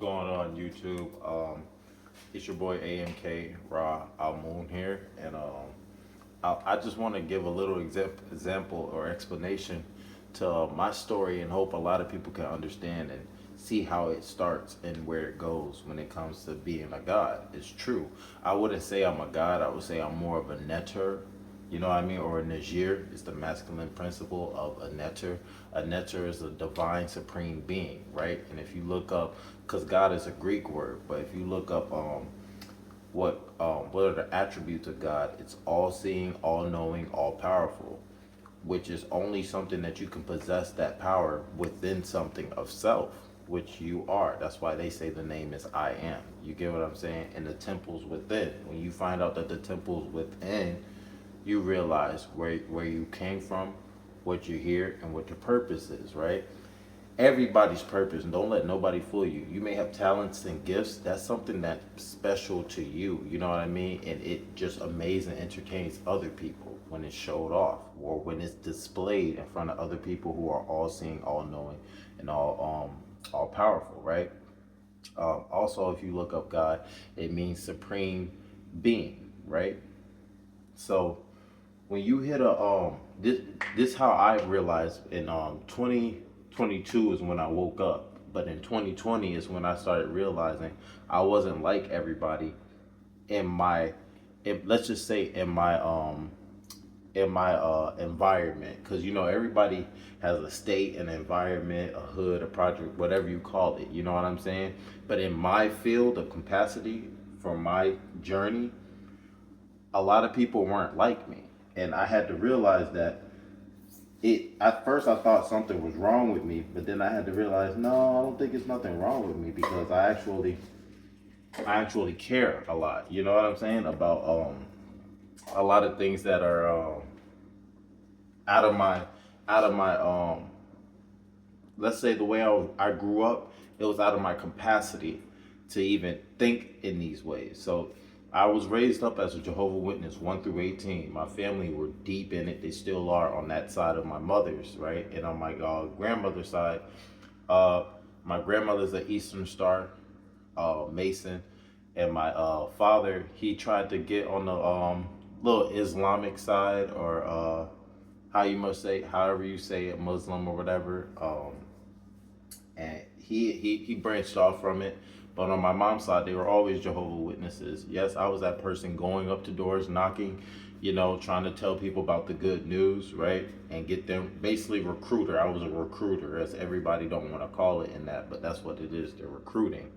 going on YouTube? It's your boy AMK Ra Al Moon here, and I just want to give a little example or explanation to my story, and hope a lot of people can understand and see how it starts and where it goes when it comes to being a god. It's true. I wouldn't say I'm a god. I would say I'm more of a Neteru. You know what I mean? Or a Netdjer is the masculine principle of a Neteru. A Neteru is a divine supreme being, right? And if you look up, because God is a Greek word, but if you look up what are the attributes of God, it's all seeing, all knowing, all powerful, which is only something that you can possess that power within something of self, which you are. That's why they say the name is I am. You get what I'm saying? And the temple's within. When you find out that the temple's within, you realize where you came from, what you're here, and what your purpose is, right? Everybody's purpose, and don't let nobody fool you. You may have talents and gifts. That's something that's special to you, you know what I mean? And it just amazes and entertains other people when it's showed off, or when it's displayed in front of other people who are all seeing, all knowing, and all powerful, right? Also, if you look up God, it means supreme being, right? So when you hit this how I realized in 2022 is when I woke up, but in 2020 is when I started realizing I wasn't like everybody in my let's just say in my environment, because everybody has a state, an environment, a hood, a project, whatever you call it, you know what I'm saying? But in my field of capacity for my journey, a lot of people weren't like me, and I had to realize that at first I thought something was wrong with me, but then I had to realize, no, I don't think it's nothing wrong with me, because I actually care a lot, you know what I'm saying, about a lot of things that are out of my let's say the way I grew up, it was out of my capacity to even think in these ways. So I was raised up as a Jehovah's Witness 1 through 18. My family were deep in it. They still are on that side of my mother's, right? And on my grandmother's side, my grandmother's an Eastern Star Mason, and my father, he tried to get on the little Islamic side, or however you say it, Muslim or whatever. And he branched off from it. But on my mom's side, they were always Jehovah's Witnesses. Yes, I was that person going up to doors, knocking, trying to tell people about the good news, right? And get them, basically recruiter. I was a recruiter, as everybody don't want to call it in that, but that's what it is. They're recruiting.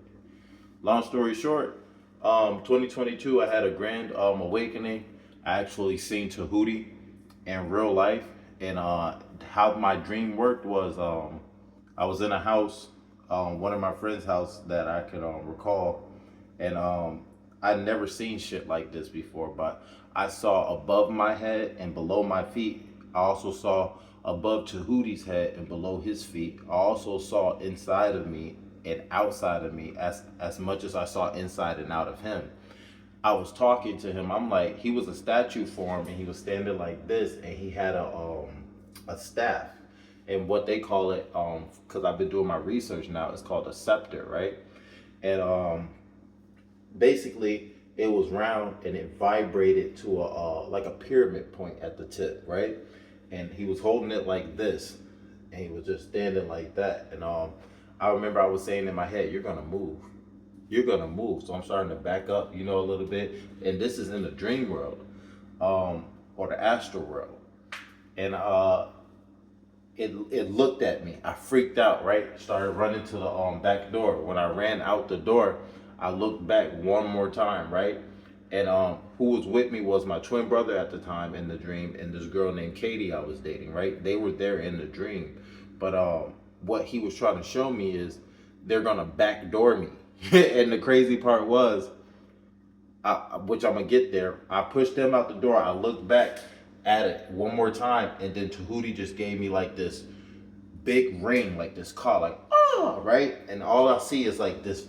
Long story short, 2022, I had a grand awakening. I actually seen Tahuti in real life. And how my dream worked was I was in a house, one of my friend's house that I could recall, and I'd never seen shit like this before, but I saw above my head and below my feet. I also saw above Tahuti's head and below his feet. I also saw inside of me and outside of me as much as I saw inside and out of him. I was talking to him. I'm like, he was a statue form, and he was standing like this, and he had a staff. And what they call it, because I've been doing my research now, it's called a scepter, right? And basically, it was round, and it vibrated to like a pyramid point at the tip, right? And he was holding it like this, and he was just standing like that. And I remember I was saying in my head, "You're gonna move, you're gonna move." So I'm starting to back up, a little bit. And this is in the dream world, or the astral world, and it looked at me. I freaked out, right? Started running to the back door. When I ran out the door, I looked back one more time, right? And who was with me was my twin brother at the time in the dream, and this girl named Katie I was dating, right? They were there in the dream. But what he was trying to show me is they're gonna backdoor me. And the crazy part was, which I'm gonna get there, I pushed them out the door. I looked back at it one more time, and then Tahuti just gave me like this big ring, like this call, like right? And all I see is like this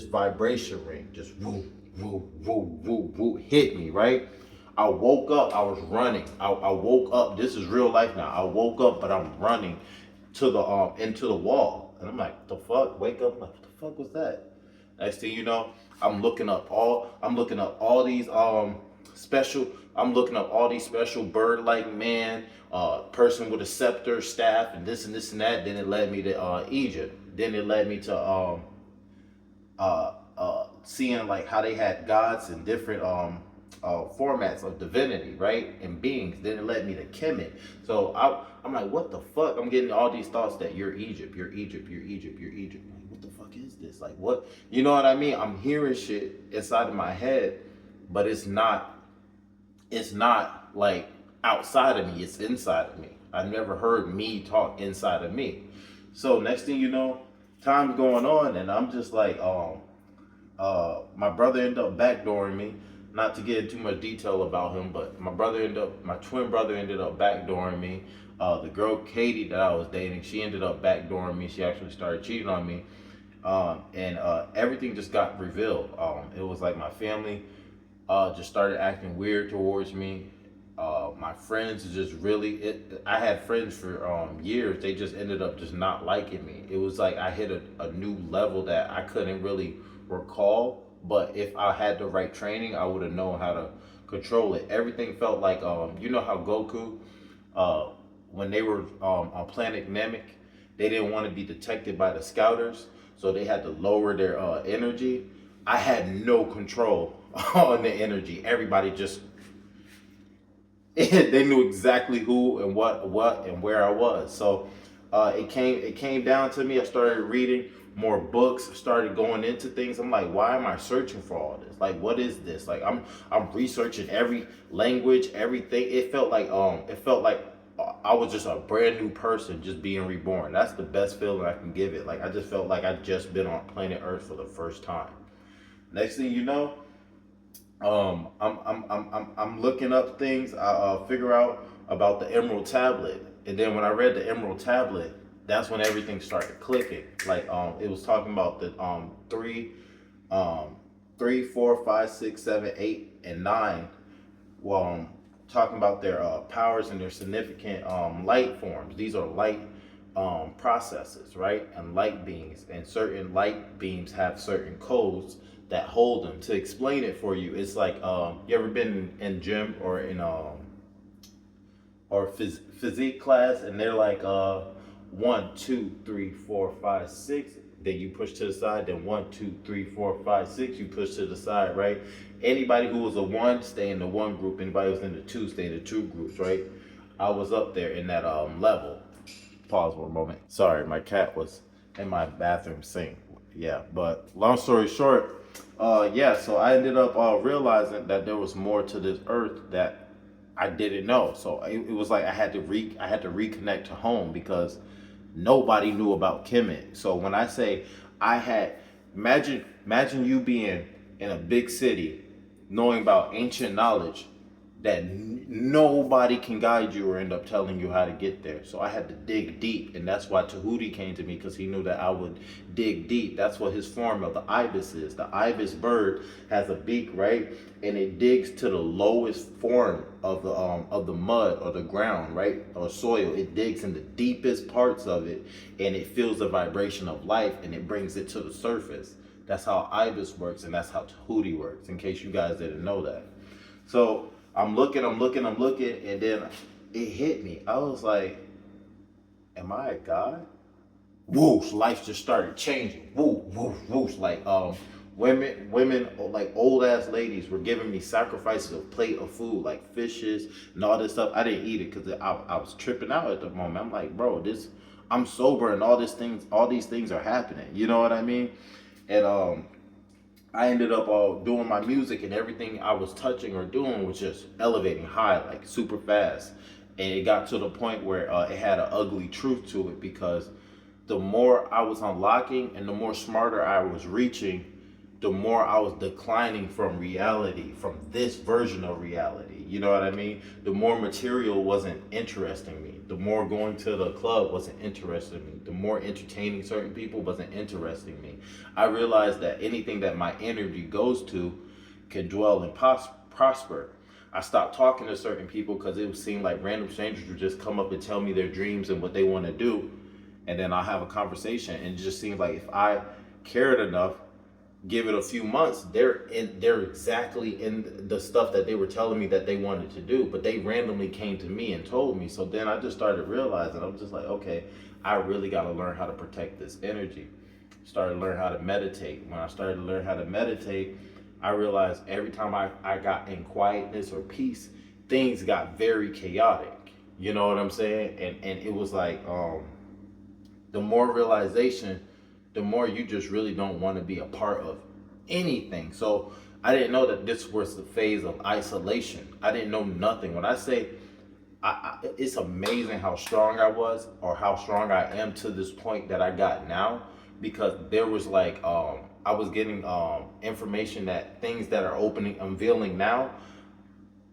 vibration ring, just woo, woo, woo, woo, woo, hit me, right? I woke up, I was running. I woke up, this is real life now. I woke up, but I'm running to the into the wall. And I'm like, the fuck? Wake up, like, what the fuck was that? Next thing you know, I'm looking up all these special I'm looking up all these special bird-like man, person with a scepter, staff, and this and that. Then it led me to Egypt. Then it led me to seeing like how they had gods in different formats of divinity, right? And beings. Then it led me to Kemet. So I'm like, what the fuck? I'm getting all these thoughts that you're Egypt, you're Egypt, you're Egypt, you're Egypt. Like, what the fuck is this? Like, what? You know what I mean? I'm hearing shit inside of my head, but it's not like outside of me, it's inside of me. I never heard me talk inside of me. So next thing you know, time's going on, and I'm just like, my brother ended up backdooring me. Not to get into too much detail about him, but my twin brother ended up backdooring me. The girl Katie that I was dating, she ended up backdooring me. She actually started cheating on me, and everything just got revealed. It was like my family just started acting weird towards me. My friends just really, I had friends for years. They just ended up just not liking me. It was like I hit a new level that I couldn't really recall. But if I had the right training, I would have known how to control it. Everything felt like, you know how Goku, when they were on Planet Namek, they didn't want to be detected by the scouters, so they had to lower their energy. I had no control on the energy. Everybody just they knew exactly who and what and where I was. So it came down to me. I started reading more books, started going into things. I'm like, why am I searching for all this? Like, what is this? Like, I'm researching every language, everything. It felt like I was just a brand new person, just being reborn. That's the best feeling I can give it. Like, I just felt like I'd just been on planet Earth for the first time. Next thing you know, I'm looking up things. I figure out about the Emerald Tablet, and then when I read the Emerald Tablet, that's when everything started clicking. Like it was talking about the three, 4, 5, 6, 7, 8, and 9. Well, talking about their powers and their significant light forms. These are light processes, right? And light beings, and certain light beams have certain codes that hold them. To explain it for you, it's like you ever been in gym or in physique class, and they're like 1, 2, 3, 4, 5, 6. Then you push to the side. Then 1, 2, 3, 4, 5, 6. You push to the side, right? Anybody who was a 1 stay in the 1 group. Anybody who was in the 2 stay in the 2 groups, right? I was up there in that level. Pause for a moment. Sorry, my cat was in my bathroom sink. Yeah, but long story short, yeah. So I ended up realizing that there was more to this earth that I didn't know. So it was like I had to reconnect to home, because nobody knew about Kemet. So when I say I had, imagine you being in a big city, knowing about ancient knowledge that nobody can guide you or end up telling you how to get there. So I had to dig deep, and that's why Tahuti came to me, because he knew that I would dig deep. That's what his form of the ibis is. The ibis bird has a beak, right, and it digs to the lowest form of the mud or the ground, right, or soil. It digs in the deepest parts of it, and it feels the vibration of life, and it brings it to the surface. That's how ibis works, and that's how Tahuti works. In case you guys didn't know that. So I'm looking, and then it hit me. I was like, am I a god? Whoosh, life just started changing. Whoosh, whoosh, whoosh. Like women, like old ass ladies were giving me sacrifices of plate of food, like fishes and all this stuff. I didn't eat it because I was tripping out at the moment. I'm like, bro, I'm sober, and all these things are happening. You know what I mean? And I ended up doing my music, and everything I was touching or doing was just elevating high, like super fast. And it got to the point where it had an ugly truth to it, because the more I was unlocking and the more smarter I was reaching, the more I was declining from reality, from this version of reality. You know what I mean? The more material wasn't interesting me. The more going to the club wasn't interesting me. The more entertaining certain people wasn't interesting me. I realized that anything that my energy goes to can dwell and prosper. I stopped talking to certain people because it would seem like random strangers would just come up and tell me their dreams and what they want to do. And then I'll have a conversation, and it just seems like cared enough, give it a few months, they're exactly in the stuff that they were telling me that they wanted to do, but they randomly came to me and told me. So then I just started realizing, I'm just like, okay, I really got to learn how to protect this energy. Started to learn how to meditate. When I started to learn how to meditate, I realized every time I got in quietness or peace, things got very chaotic. You know what I'm saying? And it was like, the more realization, the more you just really don't want to be a part of anything. So I didn't know that this was the phase of isolation. I didn't know nothing. When I say, it's amazing how strong I was, or how strong I am to this point that I got now, because there was like, I was getting information that things that are unveiling now.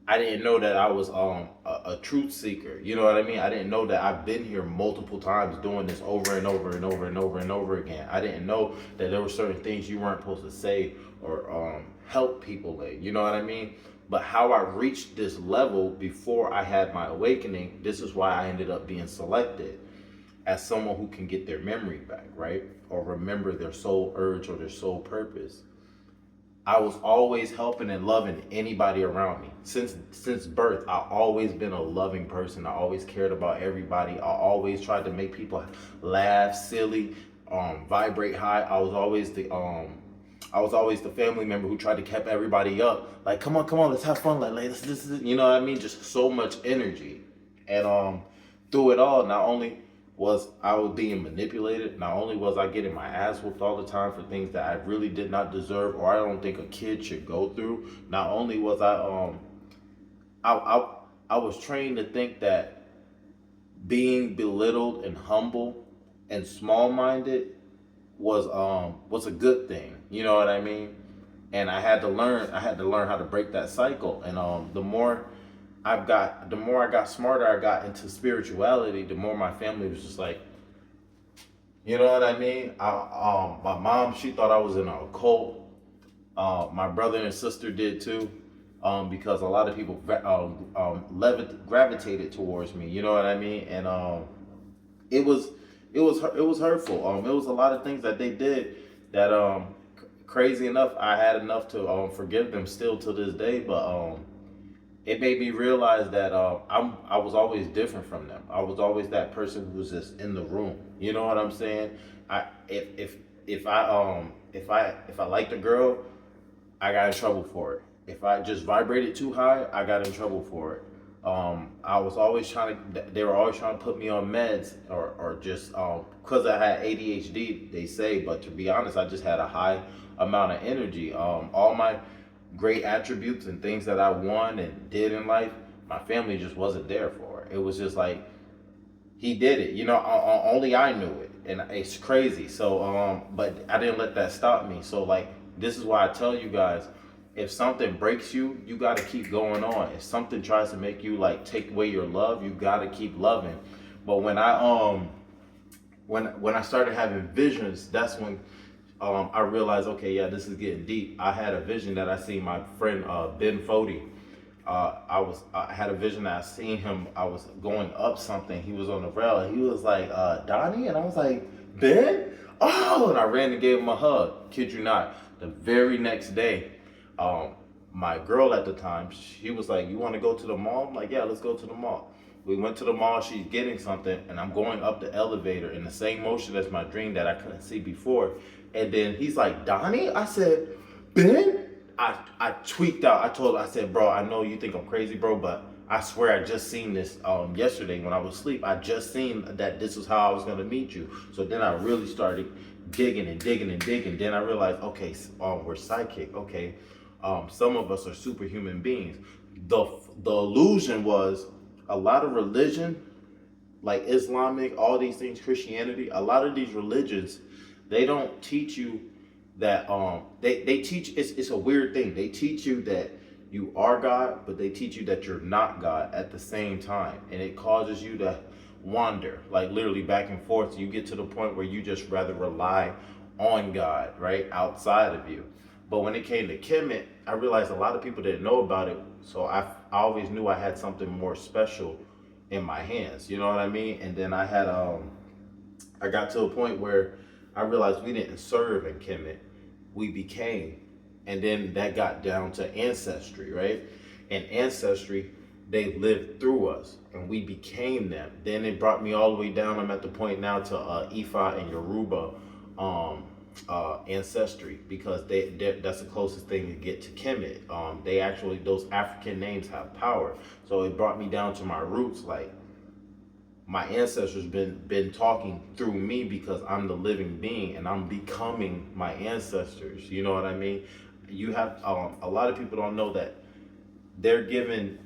I didn't know that I was a truth seeker. You know what I mean? I didn't know that I've been here multiple times doing this over and over and over and over and over again. I didn't know that there were certain things you weren't supposed to say or help people in. You know what I mean? But how I reached this level before I had my awakening, this is why I ended up being selected as someone who can get their memory back, right? Or remember their soul urge or their soul purpose. I was always helping and loving anybody around me. Since birth, I always been a loving person. I always cared about everybody. I always tried to make people laugh, silly, vibrate high. I was always the family member who tried to keep everybody up. Like, come on, let's have fun. Like let's you know what I mean? Just so much energy. And through it all, not only was I was being manipulated, not only was I getting my ass whooped all the time for things that I really did not deserve, or I don't think a kid should go through. Not only was I was trained to think that being belittled and humble and small-minded was a good thing. You know what I mean? And I had to learn how to break that cycle. And the more I got smarter, I got into spirituality, the more my family was just like, you know what I mean? My mom, she thought I was in a cult. My brother and sister did too, because a lot of people gravitated towards me. You know what I mean? And it was it was hurtful. It was a lot of things that they did that crazy enough, I had enough to forgive them still to this day, but it made me realize that I was always different from them. I was always that person who was just in the room. You know what I'm saying? I if I liked a girl, I got in trouble for it. If I just vibrated too high, I got in trouble for it. I was always they were always trying to put me on meds, or just because I had ADHD, they say, but to be honest, I just had a high amount of energy. All my great attributes and things that I won and did in life, my family just wasn't there for. It was just like, he did it, you know, only I knew it. And it's crazy. So, but I didn't let that stop me. So like, this is why I tell you guys, if something breaks you, you got to keep going on. If something tries to make you like take away your love, you got to keep loving. But when I started having visions, that's when I realized, okay, yeah, this is getting deep. I had a vision that I seen my friend Ben Fody. I had a vision that I seen him. I was going up something. He was on the rail, and he was like, Donnie, and I was like, Ben? Oh, and I ran and gave him a hug. Kid you not. The very next day, my girl at the time, she was like, you want to go to the mall? I'm like, yeah, let's go to the mall. We went to the mall, she's getting something, and I'm going up the elevator in the same motion as my dream that I couldn't see before. And then he's like, Donnie? I said, Ben? I tweaked out. I said, bro, I know you think I'm crazy, bro, but I swear I just seen this yesterday when I was asleep. I just seen that this was how I was going to meet you. So then I really started digging and digging and digging. Then I realized, okay, we're psychic. Okay, some of us are superhuman beings. The illusion was a lot of religion, like Islamic, all these things, Christianity, a lot of these religions, they don't teach you that they teach, it's a weird thing. They teach you that you are God, but they teach you that you're not God at the same time. And it causes you to wander, like literally back and forth. You get to the point where you just rather rely on God, right, outside of you. But when it came to KHEMET, I realized a lot of people didn't know about it. So I always knew I had something more special in my hands. You know what I mean? And then I got to a point where I realized we didn't serve in Kemet, we became. And then that got down to ancestry, right? And ancestry, they lived through us and we became them. Then it brought me all the way down. I'm at the point now to Ifa and Yoruba ancestry, because that's the closest thing to get to Kemet. They actually, those African names have power. So it brought me down to my roots, like my ancestors been talking through me, because I'm the living being and I'm becoming my ancestors. You know what I mean? You have a lot of people don't know that they're giving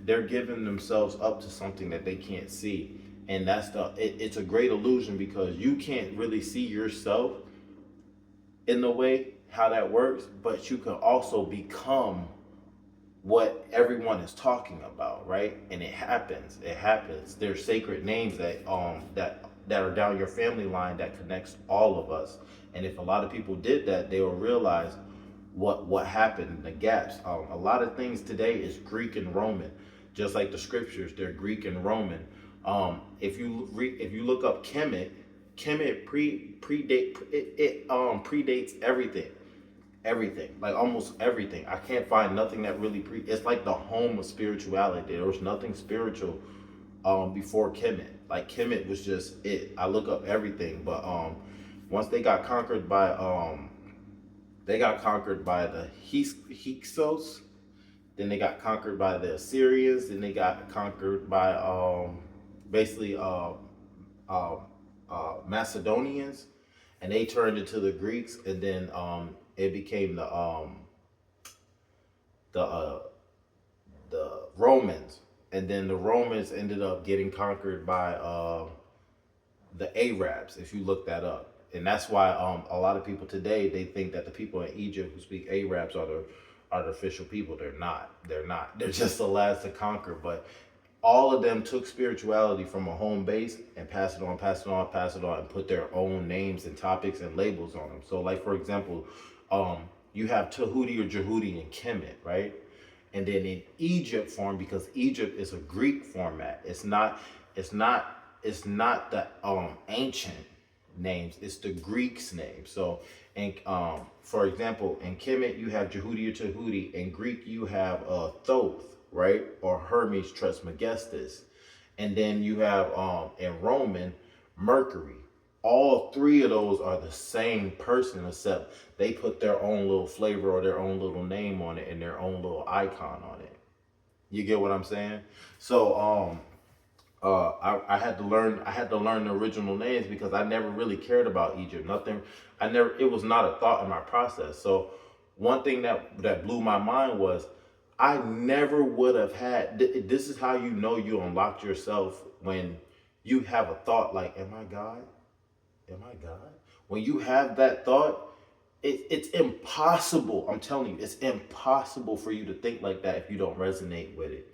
themselves up to something that they can't see, and it's a great illusion, because you can't really see yourself in the way how that works, but you can also become what everyone is talking about, right? And it happens. There's sacred names that are down your family line that connects all of us. And if a lot of people did that, they will realize what happened, the gaps. A lot of things today is Greek and Roman, just like the scriptures, they're Greek and Roman. If you look up Kemet predates everything, like almost everything. I can't find nothing that really it's like the home of spirituality. There was nothing spiritual before Kemet. Like Kemet was just it. I look up everything, but once they got conquered by the Hyksos, then they got conquered by the Assyrians, then they got conquered by basically uh, Macedonians, and they turned into the Greeks, and then it became the uh, the Romans, and then the Romans ended up getting conquered by the Arabs. If you look that up, and that's why a lot of people today, they think that the people in Egypt who speak Arabs are the official people. They're not. They're not. They're just the last to conquer. But all of them took spirituality from a home base and passed it on, passed it on, passed it on, and put their own names and topics and labels on them. So, like for example, you have Tahuti or Jehudi in Kemet, right? And then in Egypt form, because Egypt is a Greek format. It's not. It's not the ancient names. It's the Greeks' names. So, and for example, in Kemet you have Jehudi or Tahuti. In Greek you have Thoth, right, or Hermes Trismegistus, and then you have in Roman Mercury. All three of those are the same person, except they put their own little flavor or their own little name on it and their own little icon on it. You get what I'm saying? So I had to learn. I had to learn the original names, because I never really cared about Egypt. Nothing. I never. It was not a thought in my process. So one thing that blew my mind was I never would have had. This is how you know you unlocked yourself, when you have a thought like, "Am I God? Am I God?" When you have that thought, it's impossible. I'm telling you, it's impossible for you to think like that if you don't resonate with it.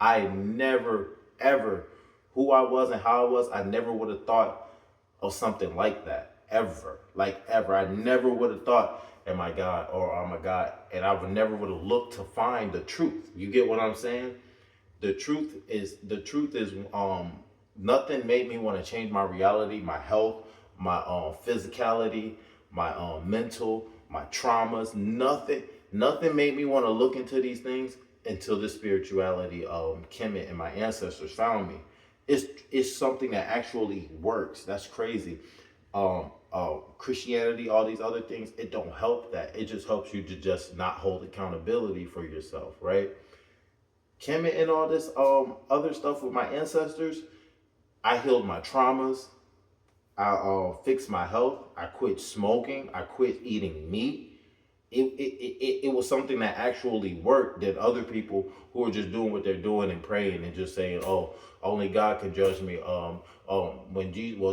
I never, ever, who I was and how I was, I never would have thought of something like that. Ever. Like, ever. I never would have thought, am I God or am I God? And I would never would have looked to find the truth. You get what I'm saying? The truth is nothing made me want to change my reality, my health, my physicality, my mental, my traumas. Nothing made me want to look into these things until this spirituality Kemet and my ancestors found me. It's something that actually works. That's crazy. Christianity, all these other things, it don't help that. It just helps you to just not hold accountability for yourself, right? Kemet and all this other stuff with my ancestors, I healed my traumas. I fixed my health. I quit smoking. I quit eating meat. It was something that actually worked, than other people who are just doing what they're doing and praying and just saying, "Oh, only God can judge me."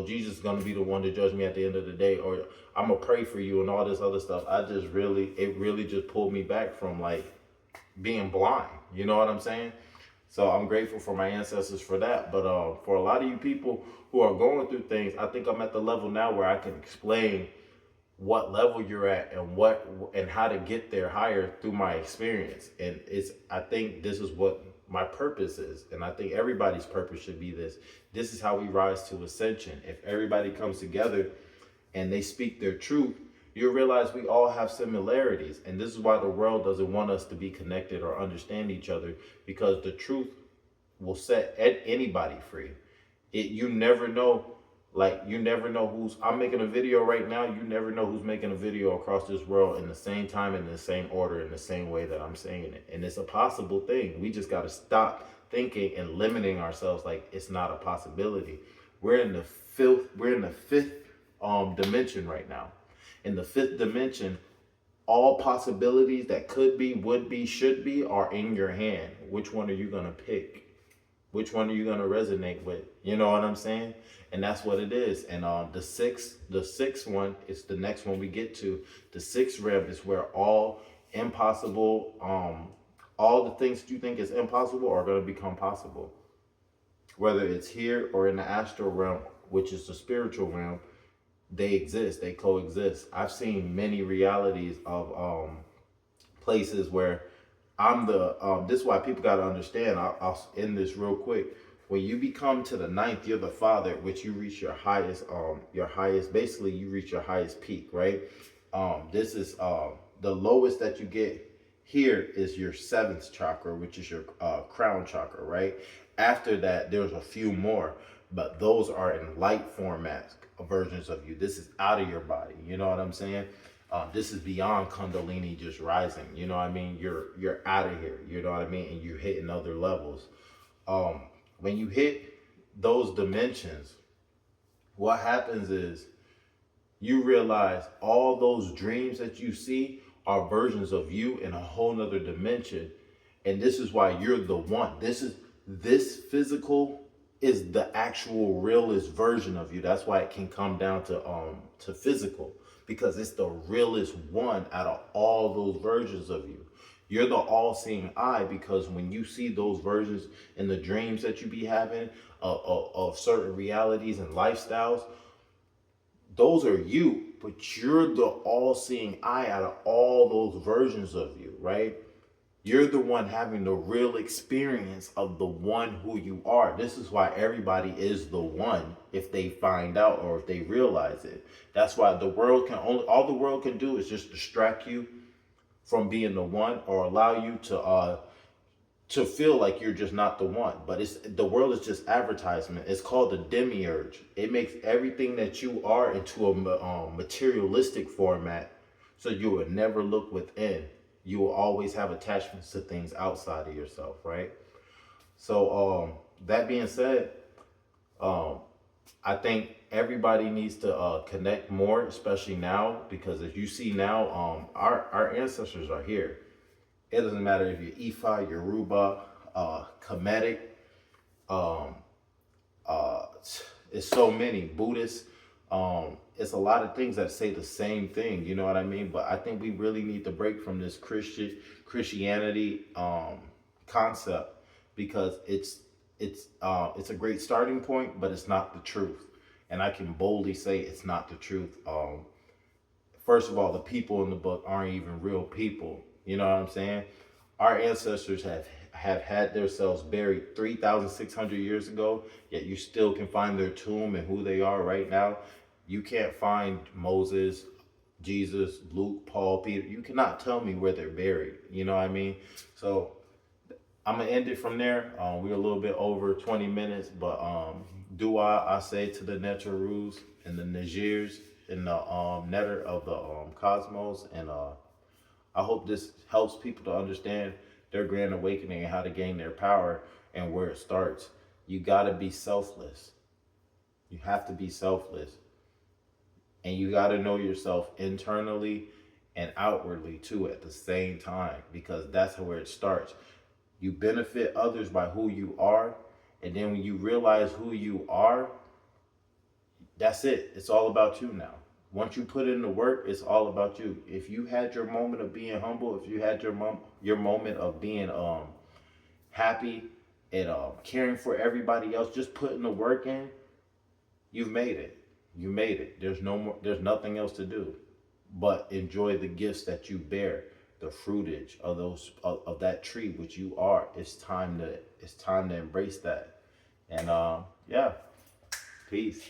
Jesus is gonna be the one to judge me at the end of the day, or I'm gonna pray for you and all this other stuff. It really just pulled me back from like being blind. You know what I'm saying? So I'm grateful for my ancestors for that. But for a lot of you people who are going through things, I think I'm at the level now where I can explain what level you're at and how to get there higher through my experience. And I think this is what my purpose is. And I think everybody's purpose should be this. This is how we rise to ascension. If everybody comes together and they speak their truth, you'll realize we all have similarities. And this is why the world doesn't want us to be connected or understand each other, because the truth will set anybody free. You never know. Like, you never know who's, I'm making a video right now, you never know who's making a video across this world in the same time, in the same order, in the same way that I'm saying it. And it's a possible thing. We just got to stop thinking and limiting ourselves like it's not a possibility. We're in the fifth dimension right now. In the fifth dimension, all possibilities that could be, would be, should be are in your hand. Which one are you going to pick? Which one are you going to resonate with? You know what I'm saying? And that's what it is. And the sixth one is the next one we get to. The sixth realm is where all impossible, all the things that you think is impossible are going to become possible. Whether it's here or in the astral realm, which is the spiritual realm, they exist, they coexist. I've seen many realities of places where I'm the, this is why people got to understand. I'll end this real quick. When you become to the ninth, you're the father, which you reach your highest, basically you reach your highest peak, right? This is the lowest that you get here is your seventh chakra, which is your crown chakra, right? After that, there's a few more, but those are in light formats, versions of you. This is out of your body. You know what I'm saying? This is beyond Kundalini just rising. You know what I mean? You're out of here. You know what I mean? And you're hitting other levels. When you hit those dimensions, what happens is you realize all those dreams that you see are versions of you in a whole nother dimension. And this is why you're the one. This physical is the actual realest version of you. That's why it can come down to physical, because it's the realest one out of all those versions of you. You're the all-seeing eye, because when you see those versions in the dreams that you be having of certain realities and lifestyles, those are you, but you're the all-seeing eye out of all those versions of you, right? You're the one having the real experience of the one who you are. This is why everybody is the one if they find out or if they realize it. That's why all the world can do is just distract you from being the one, or allow you to feel like you're just not the one. But the world is just advertisement. It's called the demiurge. It makes everything that you are into a materialistic format, so you would never look within. You will always have attachments to things outside of yourself, right? So that being said, I think everybody needs to connect more, especially now, because as you see now, our ancestors are here. It doesn't matter if you're Ifa, Yoruba, KHEMET, it's so many Buddhists. It's a lot of things that say the same thing, you know what I mean? But I think we really need to break from this Christianity concept, because it's a great starting point, but it's not the truth. And I can boldly say it's not the truth. First of all, the people in the book aren't even real people. You know what I'm saying? Our ancestors have had themselves buried 3,600 years ago, yet you still can find their tomb and who they are right now. You can't find Moses, Jesus, Luke, Paul, Peter. You cannot tell me where they're buried. You know what I mean? So I'm going to end it from there. We're a little bit over 20 minutes, but dua I say to the Neterus and the Netdjers and the Neteru of the cosmos. And I hope this helps people to understand their grand awakening and how to gain their power and where it starts. You got to be selfless. You have to be selfless. And you got to know yourself internally and outwardly too at the same time, because that's where it starts. You benefit others by who you are. And then when you realize who you are, that's it. It's all about you now. Once you put in the work, it's all about you. If you had your moment of being humble, if you had your moment of being happy and caring for everybody else, just putting the work in, you've made it. You made it. There's nothing else to do but enjoy the gifts that you bear, the fruitage of that tree which you are. It's time to embrace that. And yeah, peace.